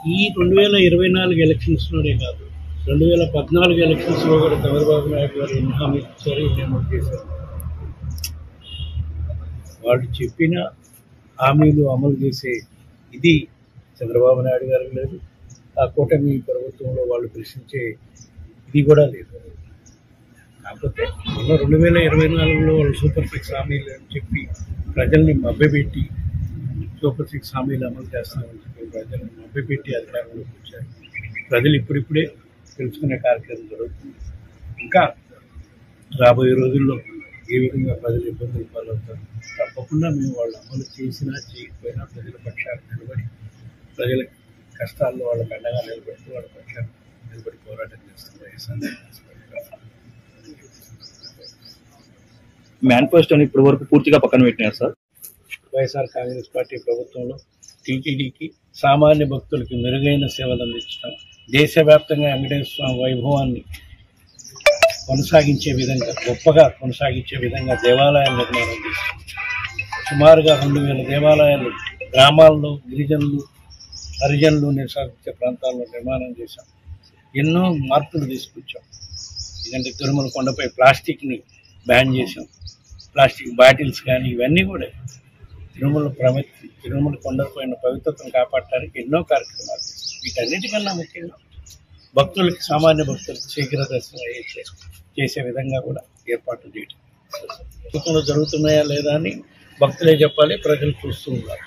ఈ 2024 ఎలక్షన్స్లోనే కాదు, 2014 ఎలక్షన్స్లో కూడా చంద్రబాబు నాయుడు గారు ఎన్ని హామీలు ఇచ్చారు, ఎన్ని అమలు చేశారు. వాళ్ళు చెప్పిన హామీలు అమలు చేసే ఇది చంద్రబాబు నాయుడు గారికి లేదు. ఆ కూటమి ప్రభుత్వంలో వాళ్ళు ప్రశ్నించే ఇది కూడా లేదు. కాకపోతే 2024లో వాళ్ళు సూపర్ సిక్స్ హామీలు అని చెప్పి ప్రజల్ని మభ్యపెట్టి సూపర్ సిక్స్ హామీలు అమలు చేస్తామని చెప్పి ప్రజల్ని మభ్యపెట్టి అధికారంలోకి వచ్చారు. ప్రజలు ఇప్పుడిప్పుడే తెలుసుకునే కార్యక్రమం జరుగుతుంది. ఇంకా రాబోయే రోజుల్లో ఏ విధంగా ప్రజలు ఇబ్బందులు పాలవుతారు. తప్పకుండా మేము వాళ్ళు అమలు చేసినా చేయకపోయినా ప్రజల పక్షాన్ని నిలబడి ప్రజల కష్టాల్లో వాళ్ళకి అండగా నిలబెడుతూ వాళ్ళ పక్షాన్ని నిలబడి పోరాటం చేస్తున్నారు. మేనిఫెస్టోని ఇప్పటి వరకు పూర్తిగా పక్కన పెట్టినారు సార్. వైఎస్ఆర్ కాంగ్రెస్ పార్టీ ప్రభుత్వంలో టీటీడీకి సామాన్య భక్తులకి మెరుగైన సేవలు అందించడం, దేశవ్యాప్తంగా వెంకటేశ్వర స్వామి వైభవాన్ని కొనసాగించే విధంగా, గొప్పగా కొనసాగించే విధంగా దేవాలయాలు నిర్మాణం చేశాం. సుమారుగా 2000 దేవాలయాలు గ్రామాల్లో గిరిజనులు, హరిజనులు నివసించే ప్రాంతాల్లో నిర్మాణం చేశాం. ఎన్నో మార్పులు తీసుకొచ్చాం. ఎందుకంటే తిరుమల కొండపై ప్లాస్టిక్ని బ్యాన్ చేశాం. ప్లాస్టిక్ బాటిల్స్ కానీ ఇవన్నీ కూడా తిరుమల కొండపైన పవిత్రతను కాపాడటానికి ఎన్నో కార్యక్రమాలు చేశాం. వీటన్నిటికన్నా ముఖ్యంగా భక్తులకి, సామాన్య భక్తులకు శీఘ్ర దర్శనం చేసే విధంగా కూడా ఏర్పాట్లు చేయడం జరుగుతున్నాయా లేదా అని భక్తులే చెప్పాలి, ప్రజలు చూస్తూ ఉన్నారు.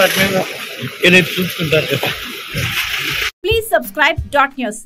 వాటి మీద ఏదైతే చూసుకుంటారు కదా. Please subscribe .news.